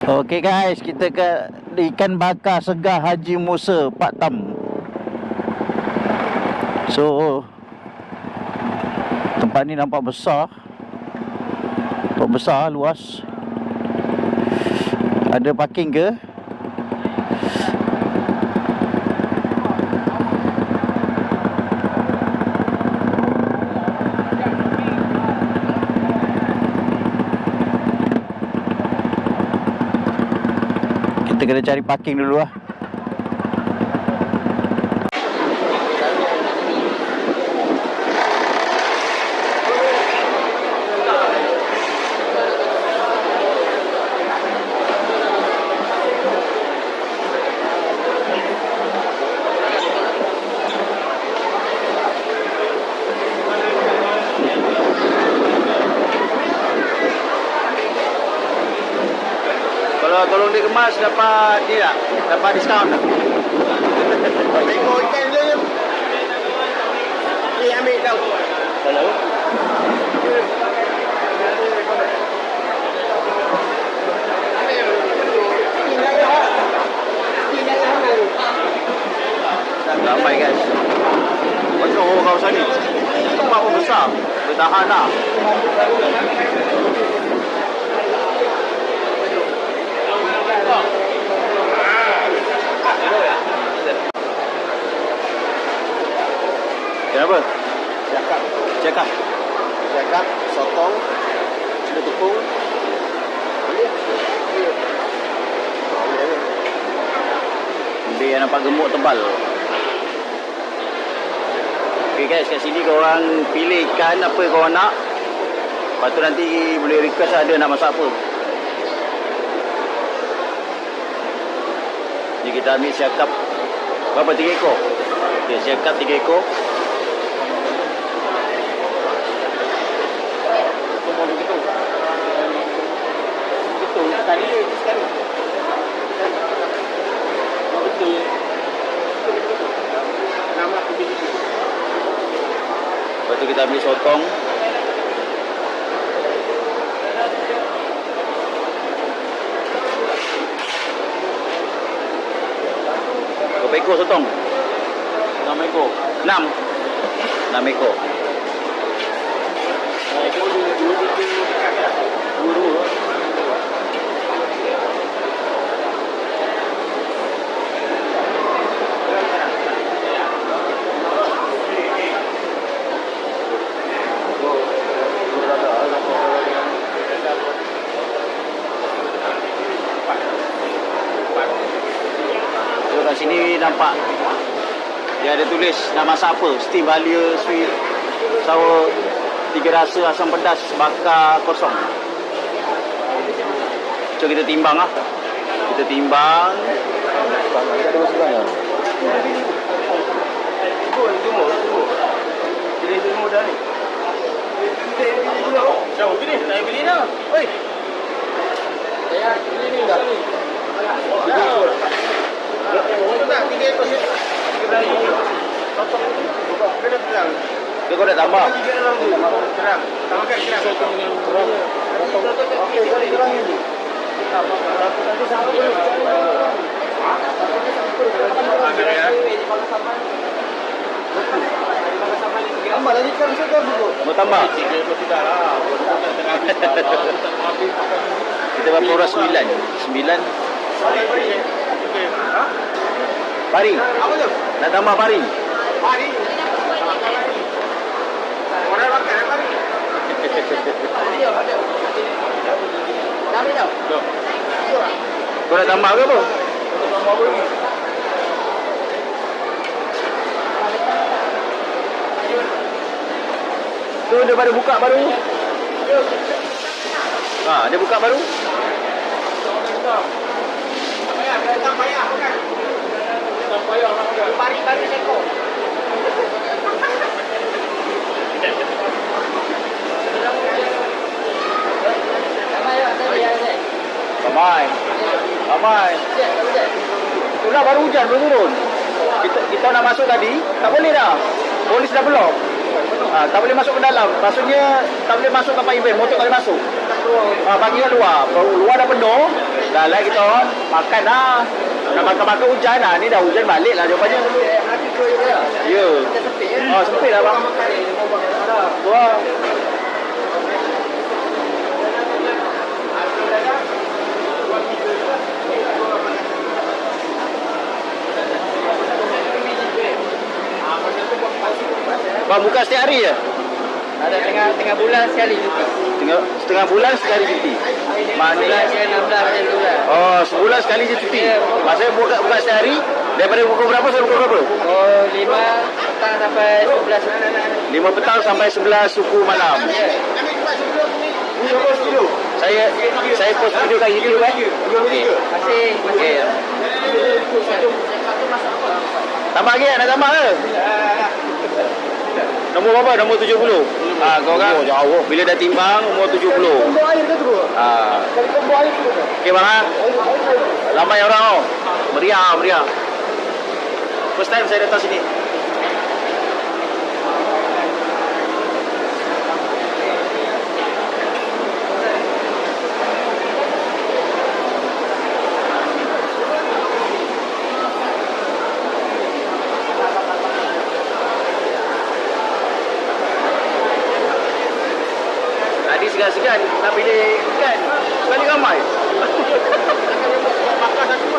Okey guys, kita ke ikan bakar segar Haji Musa Pak Tam. So tempat ni nampak besar. Nampak besar, luas. Ada parking ke? Kita kena cari parking dulu lah. Kalau tolong dikemas dapat ni tak? Dapat diskaun tak? Tengok ikan dia je. Ni ambil tau. Hello? Ramai guys. Macam kawasan ni. Tempat pun besar. Dia tahan lah. Kenapa? Cakap. Cakap, sotong, cina tepung. Dia yang nampak gemuk tebal. Okay guys, kat sini korang pilih ikan apa korang nak. Lepas tu nanti boleh request ada nak masak apa. Ni kita ambil siakap. Berapa? 3 ekor? Okay, siakap 3 ekor. Lepas tu kita ambil sotong. Berapa ekor sotong? 6 ekor. 6 ekor. Dua. Kat sini nampak dia ada tulis nak masak apa, steam halia, sweet, sour, 3 rasa, asam pedas, bakar kosong. So kita timbang lah. Kita timbang. Ada masuk banyak. Pilih semua dah ni. Jauh pilih, saya pilih dah. Oi. Saya pilih ni dah. Dia kau dah tambah. Kerang. Tambahkan kerang. Okey, kerang ni. Tambah lagi kerang segar tu. Mau tambah? Kita berapa orang? 9. Pari. Apa tu? Nak tambah pari. Pari. Orang makan pari. Ada. Kau nak tambah ke apa? Tambah apa ni? Tu dia baru buka baru. Dia buka baru. Pari seko. Ramai. Itulah baru hujan, belum turun. Kita nak masuk tadi, tak boleh dah. Polis dah blok. Tak boleh masuk ke dalam. Maksudnya tak boleh masuk kapal event, motor tak boleh masuk. Bagi luar. Luar dah penuh. Dah lah kita orang makan dah. Nak makan-makan hujan lah. Ni dah hujan balik lah jawapannya. Ya. Oh, sempit lah bang. Tu lah. Bang, buka setiap hari je? Ada tengah bulan sekali cuti. Setengah bulan sekali cuti? Maknanya 16 macam tu lah. oh, sebulan sekali je cuti? Maksudnya buka setiap hari? Daripada pukul berapa sampai pukul berapa? Oh, 5 petang sampai 11. 5 petang sampai 11 suku malam. Saya post video kat YouTube kan? Masih. Okey. Tambah lagi nak tambah ke? Nombor berapa? Nombor 70. Kau kan jauh. Bila dah timbang umur 70. Kompor air ke tu? Kali kompor air tu. Okey bang ha? Ramai orang tau. Meriah. First time saya datang sini. Tadi segan-segan nak pilih ikan. Sekali ramai. Bakar satu.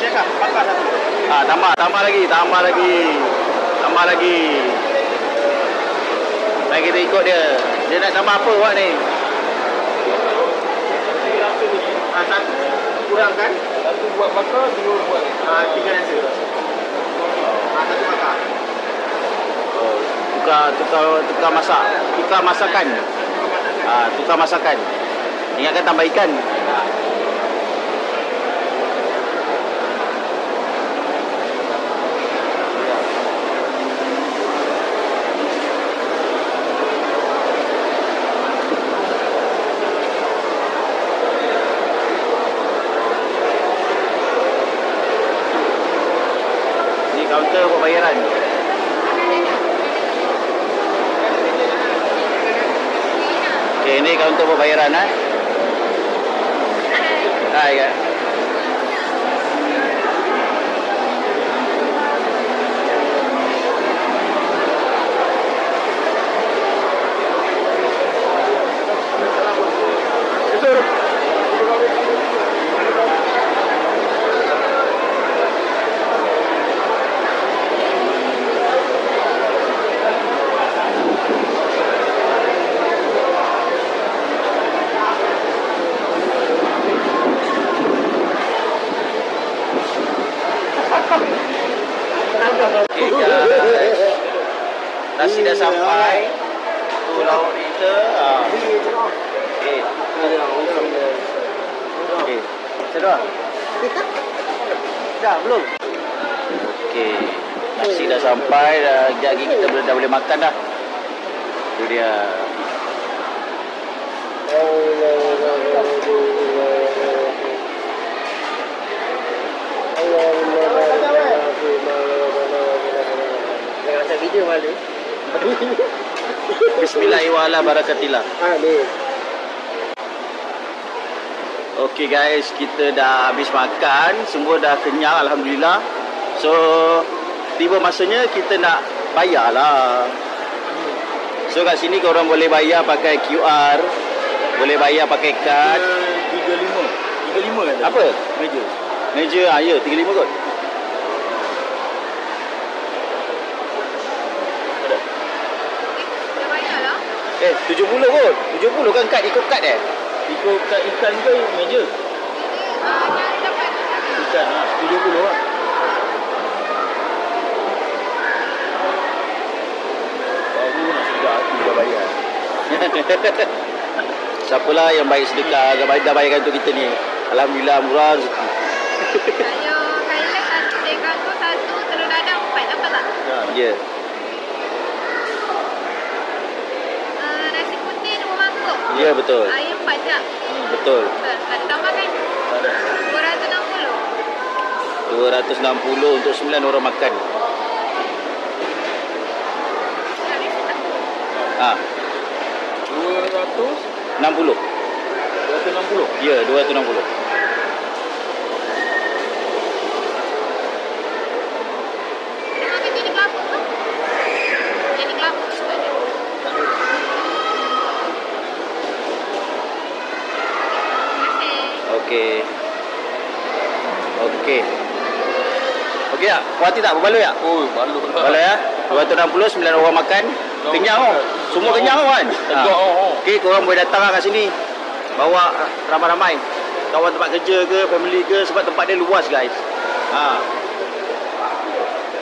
Siap bakar satu. Tambah lagi. Mari kita ikut dia. Dia nak tambah apa buat ni? Satu kurangkan. Satu buat bakar, dua buat. 3 nasi. Satu bakar. Tukar masak. Tukar masakan. Tukar masakan. Ingatkan tambah ikan. Ni kaunter pembayaran. Okey, ini kaunter pembayaran Hai ya. Okey guys. Nasi dah sampai. Tu lauk kita. Okey. Okey. Sudah. Dah belum? Okey. Nasi dah sampai. Sekejap lagi kita dah boleh makan dah. Tu dia. Macam video malu. Bismillahirrahmanirrahim. Amin. Okey guys, kita dah habis makan, semua dah kenyang alhamdulillah. So tiba masanya kita nak bayar lah. So kat sini korang boleh bayar pakai QR, boleh bayar pakai kad. 35 kan? Apa? Meja ya 35 kot. Eh 70 kot. 70 kan kad, ikut kad Ikut kad ikan ke meja? Ikan 70 lah. Baru nak sedar aku dah bayar. Siapalah yang baik sedekah, dah bayarkan untuk kita ni. Alhamdulillah murah rezeki. Kalau Thailand ada kangkung satu, telur dadar 4 dapat tak? Ya. Nasi putih 2 mangkuk. Ya betul. Ayam 4 jam. Betul. Ada tambah kan? Tak ada. 260 untuk 9 orang makan. Habis tak? 260. 260 260. Ya, 260. Rumah kita di Kelapa tu? Yang di Kelapa tu ada. Terima kasih. Okey. Okey. Okey tak? Puas hati tak? Berbaloi tak? Oh, malu lah. Baloi ya? 260, 9 orang makan. Kenyang oh. Semua kenyang kan? Sedap oh. Okey, korang boleh datang lah kat sini. Bawa ramai-ramai. Kawan tempat kerja ke, family ke, sebab tempat dia luas guys.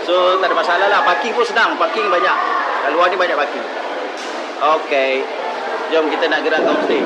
So tak ada masalah lah. Parking pun senang. Parking banyak. Kat luar ni banyak parking. Okey. Jom kita nak gerak ke homestay.